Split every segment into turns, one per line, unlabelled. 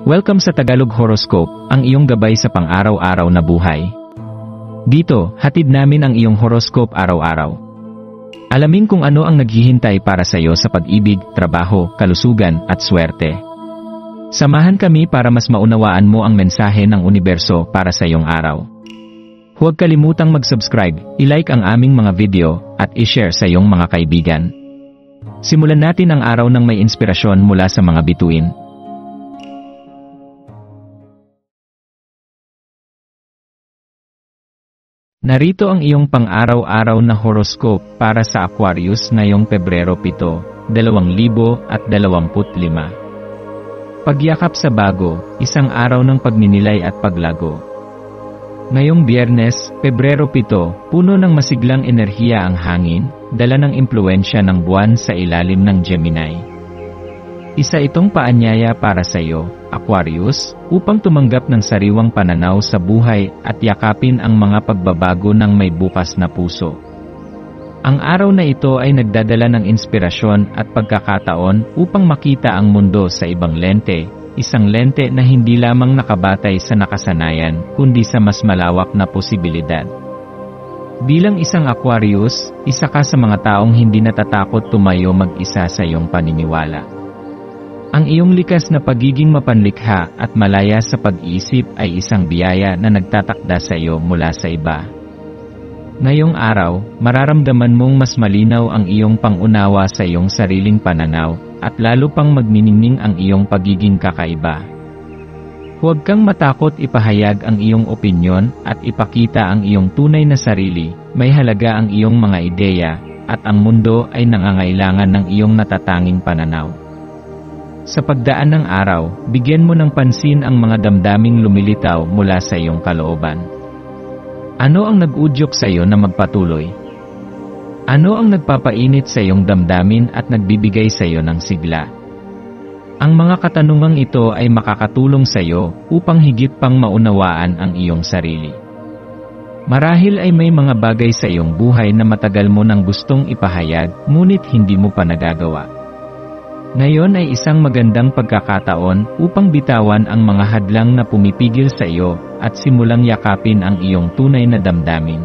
Welcome sa Tagalog Horoscope, ang iyong gabay sa pang-araw-araw na buhay. Dito, hatid namin ang iyong horoscope araw-araw. Alamin kung ano ang naghihintay para sa iyo sa pag-ibig, trabaho, kalusugan, at swerte. Samahan kami para mas maunawaan mo ang mensahe ng universo para sa iyong araw. Huwag kalimutang mag-subscribe, i-like ang aming mga video, at i-share sa iyong mga kaibigan. Simulan natin ang araw ng may inspirasyon mula sa mga bituin. Narito ang iyong pang-araw-araw na horoscope para sa Aquarius ngayong Pebrero 7, 2025. Pagyakap sa bago, isang araw ng pagninilay at paglago. Ngayong Biyernes, Pebrero 7, puno ng masiglang enerhiya ang hangin, dala ng impluwensya ng buwan sa ilalim ng Gemini. Isa itong paanyaya para sa iyo, Aquarius, upang tumanggap ng sariwang pananaw sa buhay at yakapin ang mga pagbabago ng may bukas na puso. Ang araw na ito ay nagdadala ng inspirasyon at pagkakataon upang makita ang mundo sa ibang lente, isang lente na hindi lamang nakabatay sa nakasanayan kundi sa mas malawak na posibilidad. Bilang isang Aquarius, isa ka sa mga taong hindi natatakot tumayo mag-isa sa iyong paniniwala. Ang iyong likas na pagiging mapanlikha at malaya sa pag-iisip ay isang biyaya na nagtatakda sa iyo mula sa iba. Ngayong araw, mararamdaman mong mas malinaw ang iyong pangunawa sa iyong sariling pananaw, at lalo pang magniningning ang iyong pagiging kakaiba. Huwag kang matakot ipahayag ang iyong opinyon at ipakita ang iyong tunay na sarili, may halaga ang iyong mga ideya, at ang mundo ay nangangailangan ng iyong natatanging pananaw. Sa pagdaan ng araw, bigyan mo ng pansin ang mga damdaming lumilitaw mula sa iyong kalooban. Ano ang nag-udyok sa iyo na magpatuloy? Ano ang nagpapainit sa iyong damdamin at nagbibigay sa iyo ng sigla? Ang mga katanungang ito ay makakatulong sa iyo upang higit pang maunawaan ang iyong sarili. Marahil ay may mga bagay sa iyong buhay na matagal mo nang gustong ipahayag, ngunit hindi mo pa nagagawa. Ngayon ay isang magandang pagkakataon upang bitawan ang mga hadlang na pumipigil sa iyo at simulang yakapin ang iyong tunay na damdamin.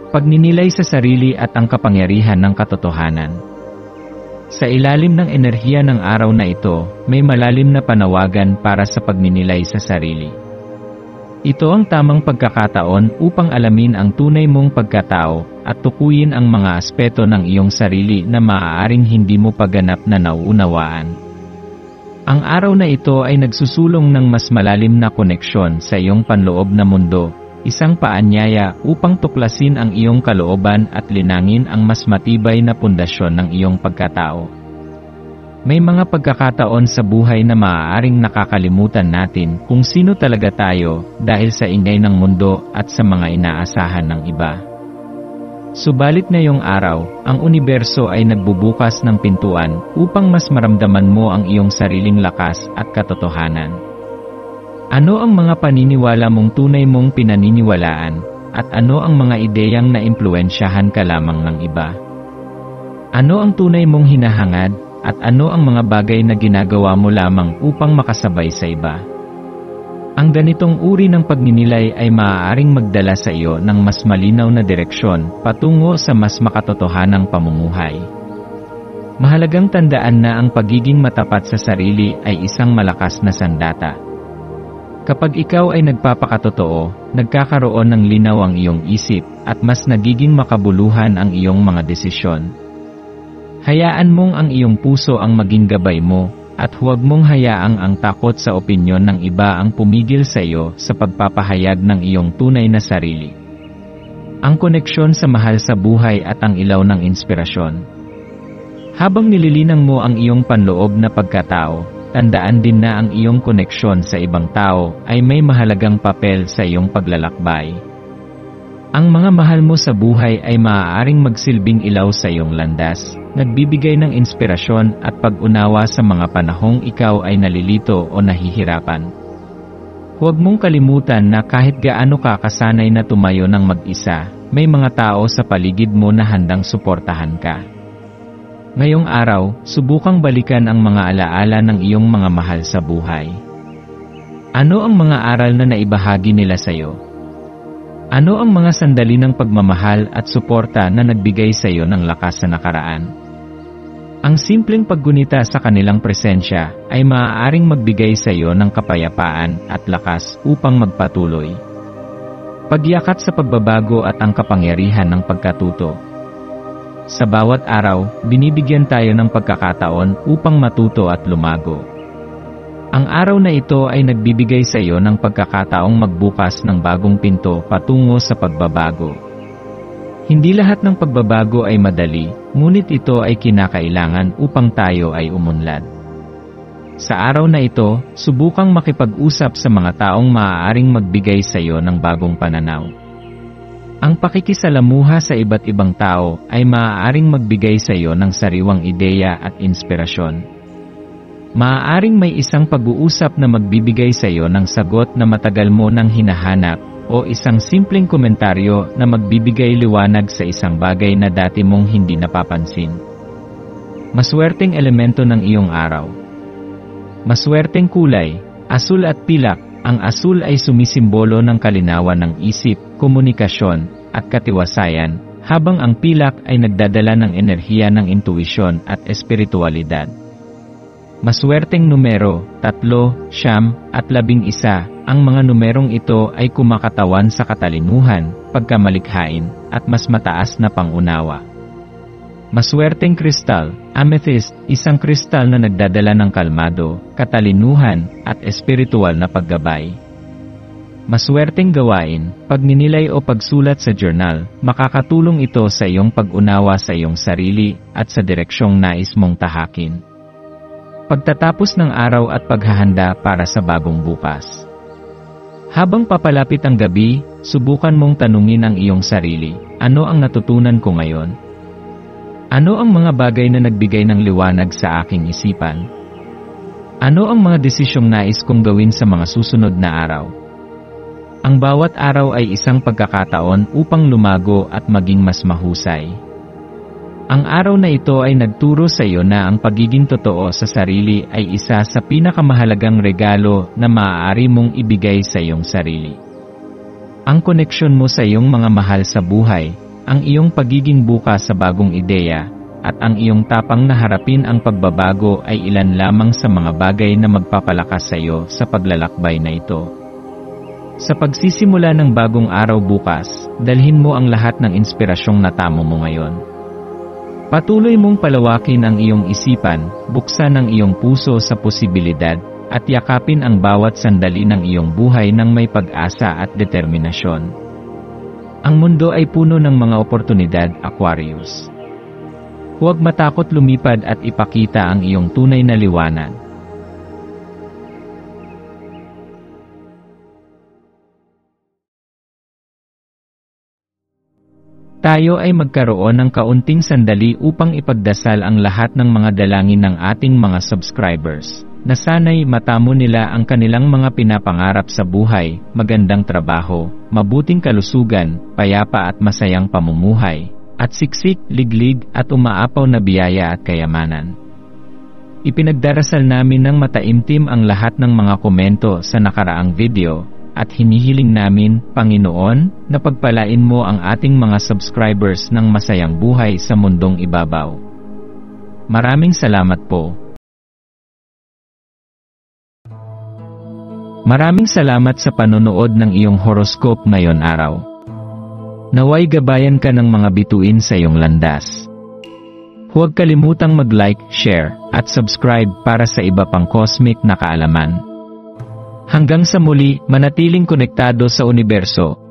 Pagninilay sa sarili at ang kapangyarihan ng katotohanan. Sa ilalim ng enerhiya ng araw na ito, may malalim na panawagan para sa pagninilay sa sarili. Ito ang tamang pagkakataon upang alamin ang tunay mong pagkatao at tukuyin ang mga aspeto ng iyong sarili na maaaring hindi mo paganap na nauunawaan. Ang araw na ito ay nagsusulong ng mas malalim na koneksyon sa iyong panloob na mundo, isang paanyaya upang tuklasin ang iyong kalooban at linangin ang mas matibay na pundasyon ng iyong pagkatao. May mga pagkakataon sa buhay na maaaring nakakalimutan natin kung sino talaga tayo dahil sa ingay ng mundo at sa mga inaasahan ng iba. Subalit ngayong araw, ang universo ay nagbubukas ng pintuan upang mas maramdaman mo ang iyong sariling lakas at katotohanan. Ano ang mga paniniwala mong tunay mong pinaniniwalaan, at ano ang mga ideyang naimpluwensyahan ka lamang ng iba? Ano ang tunay mong hinahangad, at ano ang mga bagay na ginagawa mo lamang upang makasabay sa iba? Ang ganitong uri ng pagninilay ay maaaring magdala sa iyo ng mas malinaw na direksyon patungo sa mas makatotohanang pamumuhay. Mahalagang tandaan na ang pagiging matapat sa sarili ay isang malakas na sandata. Kapag ikaw ay nagpapakatotoo, nagkakaroon ng linaw ang iyong isip at mas nagiging makabuluhan ang iyong mga desisyon. Hayaan mong ang iyong puso ang maging gabay mo, at huwag mong hayaang ang takot sa opinyon ng iba ang pumigil sa iyo sa pagpapahayag ng iyong tunay na sarili. Ang koneksyon sa mahal sa buhay at ang ilaw ng inspirasyon. Habang nililinang mo ang iyong panloob na pagkatao, tandaan din na ang iyong koneksyon sa ibang tao ay may mahalagang papel sa iyong paglalakbay. Ang mga mahal mo sa buhay ay maaaring magsilbing ilaw sa iyong landas, nagbibigay ng inspirasyon at pag-unawa sa mga panahong ikaw ay nalilito o nahihirapan. Huwag mong kalimutan na kahit gaano ka kasanay na tumayo ng mag-isa, may mga tao sa paligid mo na handang suportahan ka. Ngayong araw, subukang balikan ang mga alaala ng iyong mga mahal sa buhay. Ano ang mga aral na naibahagi nila sa iyo? Ano ang mga sandali ng pagmamahal at suporta na nagbigay sa iyo ng lakas sa nakaraan? Ang simpleng paggunita sa kanilang presensya ay maaaring magbigay sa iyo ng kapayapaan at lakas upang magpatuloy. Pagyakat sa pagbabago at ang kapangyarihan ng pagkatuto. Sa bawat araw, binibigyan tayo ng pagkakataon upang matuto at lumago. Ang araw na ito ay nagbibigay sa iyo ng pagkakataong magbukas ng bagong pinto patungo sa pagbabago. Hindi lahat ng pagbabago ay madali, ngunit ito ay kinakailangan upang tayo ay umunlad. Sa araw na ito, subukang makipag-usap sa mga taong maaaring magbigay sa iyo ng bagong pananaw. Ang pakikisalamuha sa iba't ibang tao ay maaaring magbigay sa iyo ng sariwang ideya at inspirasyon. Maaaring may isang pag-uusap na magbibigay sa iyo ng sagot na matagal mo nang hinahanap, o isang simpleng komentaryo na magbibigay liwanag sa isang bagay na dati mong hindi napapansin. Maswerteng elemento ng iyong araw. Maswerteng kulay, asul at pilak. Ang asul ay sumisimbolo ng kalinawan ng isip, komunikasyon, at katiwasayan, habang ang pilak ay nagdadala ng enerhiya ng intuisyon at espiritualidad. Maswerteng numero, 3, 9, at 11. Ang mga numerong ito ay kumakatawan sa katalinuhan, pagkamalikhain, at mas mataas na pangunawa. Maswerteng kristal, amethyst, isang kristal na nagdadala ng kalmado, katalinuhan, at espiritual na paggabay. Maswerteng gawain, pagninilay o pagsulat sa journal, makakatulong ito sa iyong pag-unawa sa iyong sarili at sa direksyong nais mong tahakin. Pagtatapos ng araw at paghahanda para sa bagong bukas. Habang papalapit ang gabi, subukan mong tanungin ang iyong sarili, ano ang natutunan ko ngayon? Ano ang mga bagay na nagbigay ng liwanag sa aking isipan? Ano ang mga desisyong nais kong gawin sa mga susunod na araw? Ang bawat araw ay isang pagkakataon upang lumago at maging mas mahusay. Ang araw na ito ay nagturo sa iyo na ang pagiging totoo sa sarili ay isa sa pinakamahalagang regalo na maaari mong ibigay sa iyong sarili. Ang koneksyon mo sa iyong mga mahal sa buhay, ang iyong pagiging bukas sa bagong ideya, at ang iyong tapang na harapin ang pagbabago ay ilan lamang sa mga bagay na magpapalakas sa iyo sa paglalakbay na ito. Sa pagsisimula ng bagong araw bukas, dalhin mo ang lahat ng inspirasyong natamo mo ngayon. Patuloy mong palawakin ang iyong isipan, buksan ang iyong puso sa posibilidad, at yakapin ang bawat sandali ng iyong buhay ng may pag-asa at determinasyon. Ang mundo ay puno ng mga oportunidad, Aquarius. Huwag matakot lumipad at ipakita ang iyong tunay na liwanag. Tayo ay magkaroon ng kaunting sandali upang ipagdasal ang lahat ng mga dalangin ng ating mga subscribers, na sana'y matamo nila ang kanilang mga pinapangarap sa buhay, magandang trabaho, mabuting kalusugan, payapa at masayang pamumuhay, at siksik, liglig at umaapaw na biyaya at kayamanan. Ipinagdarasal namin ng mataimtim ang lahat ng mga komento sa nakaraang video, at hinihiling namin, Panginoon, na pagpalain mo ang ating mga subscribers ng masayang buhay sa mundong ibabaw. Maraming salamat po. Maraming salamat sa panonood ng iyong horoscope ngayon araw. Naway gabayan ka ng mga bituin sa iyong landas. Huwag kalimutang mag-like, share, at subscribe para sa iba pang cosmic na kaalaman. Hanggang sa muli, manatiling konektado sa universo.